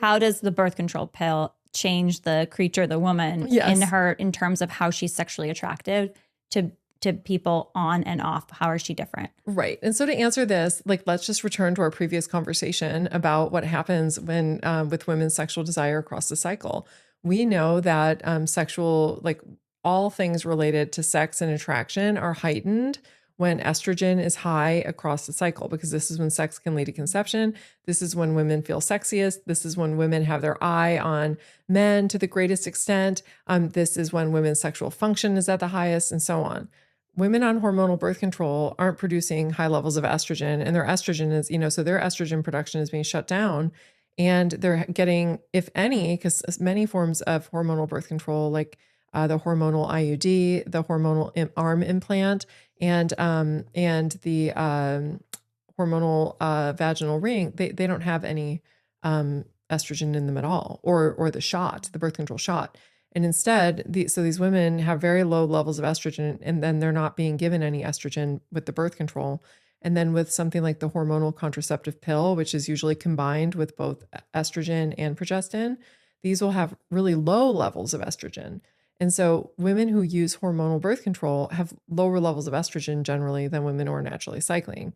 how does the birth control pill change the creature, the woman, in terms of how she's sexually attractive to people on and off? How is she different? Right. And so to answer this, like, let's just return to our previous conversation about what happens when with women's sexual desire across the cycle. We know that like all things related to sex and attraction are heightened when estrogen is high across the cycle, because this is when sex can lead to conception. This is when women feel sexiest. This is when women have their eye on men to the greatest extent. This is when women's sexual function is at the highest, and so on. Women on hormonal birth control aren't producing high levels of estrogen, and their estrogen is, so their estrogen production is being shut down, and they're getting, if any, because many forms of hormonal birth control, like the hormonal IUD, the hormonal arm implant, and the hormonal vaginal ring, they don't have any estrogen in them at all, or the shot, the birth control shot. And instead, these women have very low levels of estrogen, and then they're not being given any estrogen with the birth control. And then with something like the hormonal contraceptive pill, which is usually combined with both estrogen and progestin, these will have really low levels of estrogen. And so women who use hormonal birth control have lower levels of estrogen generally than women who are naturally cycling.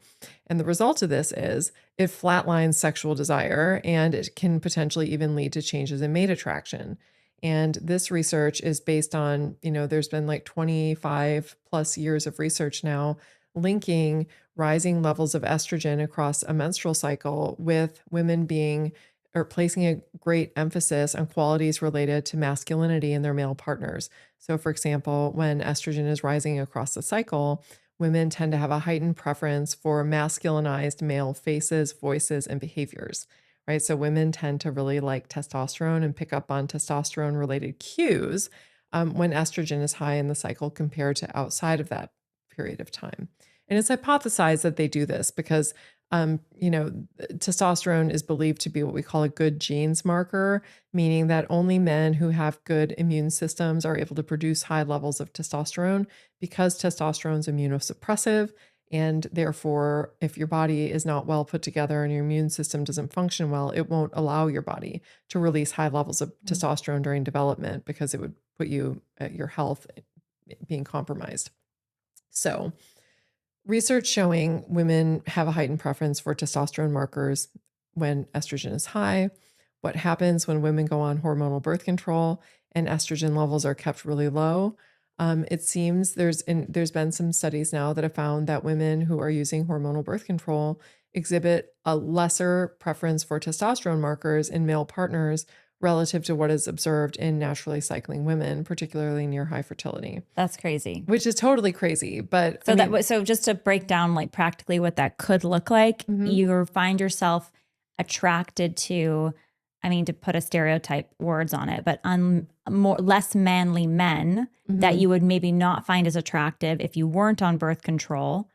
And the result of this is it flatlines sexual desire, and it can potentially even lead to changes in mate attraction. And this research is based on, there's been like 25 plus years of research now linking rising levels of estrogen across a menstrual cycle with women placing a great emphasis on qualities related to masculinity in their male partners. So for example, when estrogen is rising across the cycle, women tend to have a heightened preference for masculinized male faces, voices, and behaviors, right? So women tend to really like testosterone and pick up on testosterone related cues when estrogen is high in the cycle compared to outside of that period of time. And it's hypothesized that they do this because testosterone is believed to be what we call a good genes marker, meaning that only men who have good immune systems are able to produce high levels of testosterone, because testosterone is immunosuppressive. And therefore, if your body is not well put together and your immune system doesn't function well, it won't allow your body to release high levels of testosterone during development, because it would put your health being compromised. So research showing women have a heightened preference for testosterone markers when estrogen is high. What happens when women go on hormonal birth control and estrogen levels are kept really low? It seems there's been some studies now that have found that women who are using hormonal birth control exhibit a lesser preference for testosterone markers in male partners relative to what is observed in naturally cycling women, particularly near high fertility. That's crazy. Which is totally crazy. But so just to break down like practically what that could look like, you find yourself attracted to, to put a stereotype words on it, but less manly men that you would maybe not find as attractive if you weren't on birth control.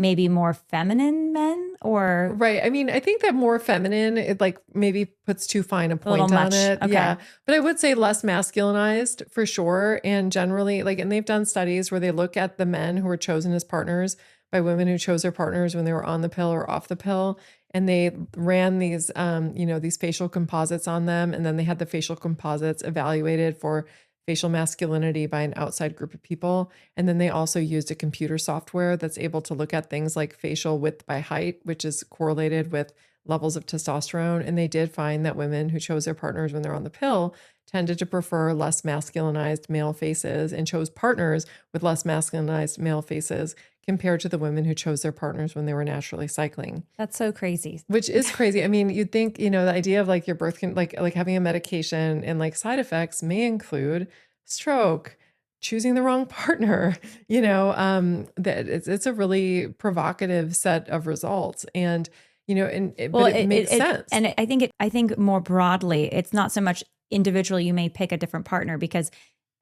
Maybe more feminine men, or right. I think that more feminine, it like maybe puts too fine a point on it. Okay. Yeah. But I would say less masculinized for sure. And generally, and they've done studies where they look at the men who were chosen as partners by women who chose their partners when they were on the pill or off the pill. And they ran these, these facial composites on them. And then they had the facial composites evaluated for facial masculinity by an outside group of people. And then they also used a computer software that's able to look at things like facial width by height, which is correlated with levels of testosterone. And they did find that women who chose their partners when they're on the pill tended to prefer less masculinized male faces and chose partners with less masculinized male faces compared to the women who chose their partners when they were naturally cycling. That's so crazy. Which is crazy. You'd think, the idea of like your birth like having a medication and like side effects may include stroke, choosing the wrong partner, that it's a really provocative set of results. And, but it makes sense. And I think more broadly, it's not so much individually you may pick a different partner, because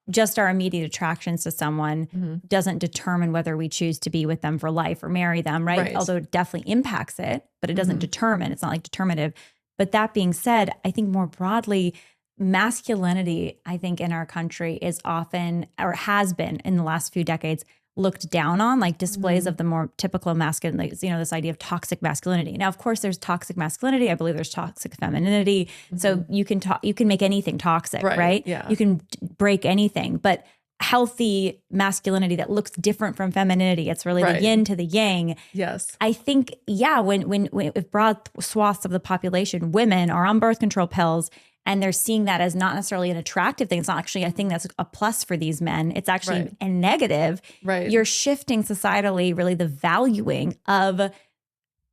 just our immediate attractions to someone doesn't determine whether we choose to be with them for life or marry them, right? Although it definitely impacts it, but it doesn't determine. It's not like determinative. But that being said, I think more broadly, masculinity, I think in our country is often, or has been in the last few decades, looked down on, like displays of the more typical masculine, like, you know, this idea of toxic masculinity. Now, of course, there's toxic masculinity. I believe there's toxic femininity. So you can make anything toxic, right? Yeah. You can break anything, but healthy masculinity that looks different from femininity. It's really the yin to the yang. Yes. I think, yeah, when if broad swaths of the population, women are on birth control pills, and they're seeing that as not necessarily an attractive thing. It's not actually a thing that's a plus for these men. It's actually a negative. Right. You're shifting societally, really, the valuing of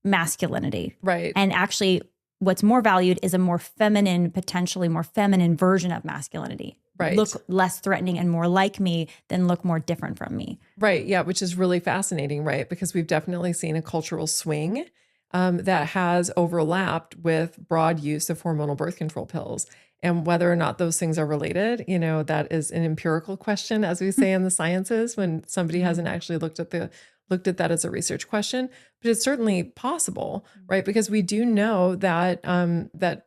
masculinity. Right. And actually, what's more valued is a more feminine, potentially more feminine version of masculinity. Right. Look less threatening and more like me than look more different from me. Right. Yeah. Which is really fascinating, right? Because we've definitely seen a cultural swing that has overlapped with broad use of hormonal birth control pills. And whether or not those things are related, you know, that is an empirical question, as we say in the sciences, when somebody hasn't actually looked at that as a research question. But it's certainly possible, right? Because we do know that that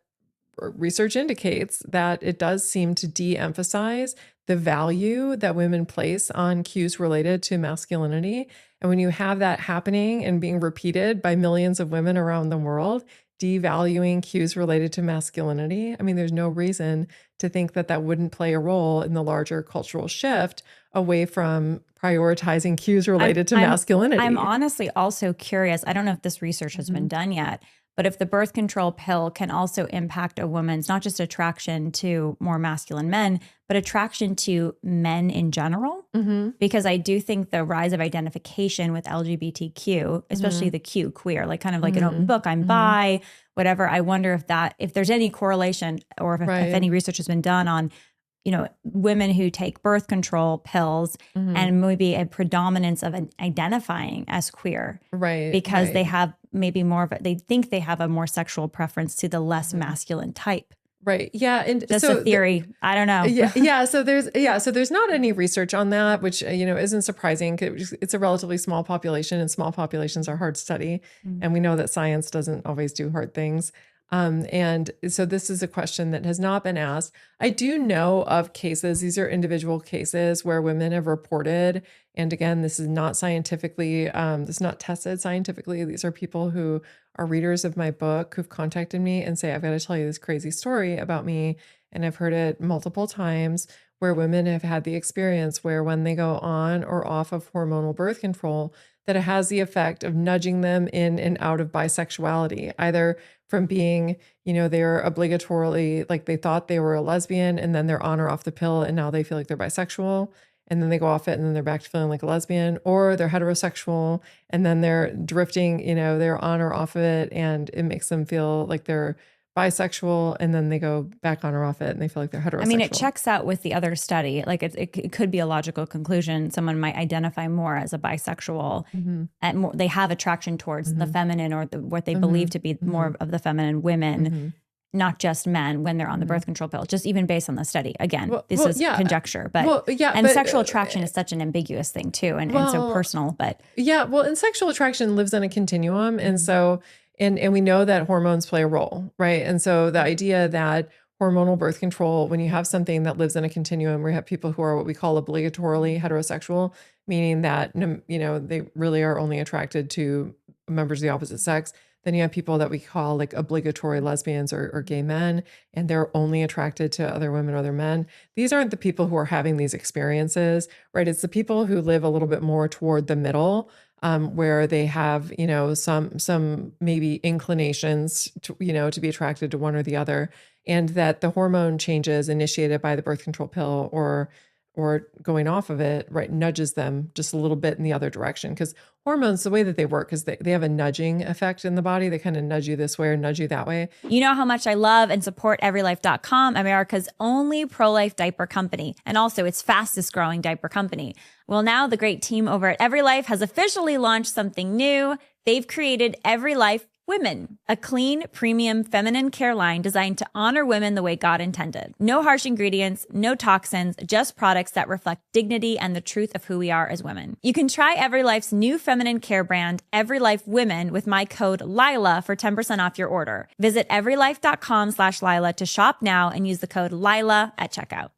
research indicates that it does seem to de-emphasize the value that women place on cues related to masculinity. And when you have that happening and being repeated by millions of women around the world, devaluing cues related to masculinity, I mean, there's no reason to think that that wouldn't play a role in the larger cultural shift away from prioritizing cues related to masculinity. I'm honestly also curious. I don't know if this research has been done yet, but if the birth control pill can also impact a woman's not just attraction to more masculine men, but attraction to men in general. Because I do think the rise of identification with LGBTQ, especially the Q, queer, like kind of like an open book, I'm bi, whatever. I wonder if there's any correlation or if any research has been done on, you know, women who take birth control pills and maybe a predominance of identifying as queer. Right. Because they have maybe more of they think they have a more sexual preference to the less masculine type. Right. Yeah. And that's so a theory. I don't know. Yeah. So there's not any research on that, which, you know, isn't surprising. It's a relatively small population, and small populations are hard to study. And we know that science doesn't always do hard things. And so this is a question that has not been asked. I do know of cases, these are individual cases where women have reported, and again, this is not scientifically, this is not tested scientifically. These are people who are readers of my book who've contacted me and say, I've got to tell you this crazy story about me. And I've heard it multiple times where women have had the experience where when they go on or off of hormonal birth control, that it has the effect of nudging them in and out of bisexuality, either from being, you know, they're obligatorily, like they thought they were a lesbian and then they're on or off the pill and now they feel like they're bisexual, and then they go off it and then they're back to feeling like a lesbian, or they're heterosexual and then they're drifting, you know, they're on or off of it and it makes them feel like they're bisexual, and then they go back on or off it and they feel like they're heterosexual. I mean, it checks out with the other study. Like it could be a logical conclusion. Someone might identify more as a bisexual and more, they have attraction towards the feminine or what they believe to be more of the feminine women, not just men when they're on the birth control pill, just even based on the study. Again, this is conjecture, but sexual attraction is such an ambiguous thing too. And so personal, but and sexual attraction lives on a continuum. And so, and we know that hormones play a role, right? And so the idea that hormonal birth control, when you have something that lives in a continuum, where you have people who are what we call obligatorily heterosexual, meaning that, you know, they really are only attracted to members of the opposite sex. Then you have people that we call like obligatory lesbians or gay men, and they're only attracted to other women or other men. These aren't the people who are having these experiences, right? It's the people who live a little bit more toward the middle, where they have, you know, some maybe inclinations to, you know, to be attracted to one or the other, and that the hormone changes initiated by the birth control pill or going off of it, right, nudges them just a little bit in the other direction. Because hormones, the way that they work is they have a nudging effect in the body. They kind of nudge you this way or nudge you that way. You know how much I love and support EveryLife.com, America's only pro-life diaper company, and also its fastest growing diaper company. Well, now the great team over at EveryLife has officially launched something new. They've created EveryLife Women, a clean, premium feminine care line designed to honor women the way God intended. No harsh ingredients, no toxins, just products that reflect dignity and the truth of who we are as women. You can try EveryLife's new feminine care brand, EveryLife Women, with my code Lila for 10% off your order. Visit everylife.com/Lila to shop now and use the code Lila at checkout.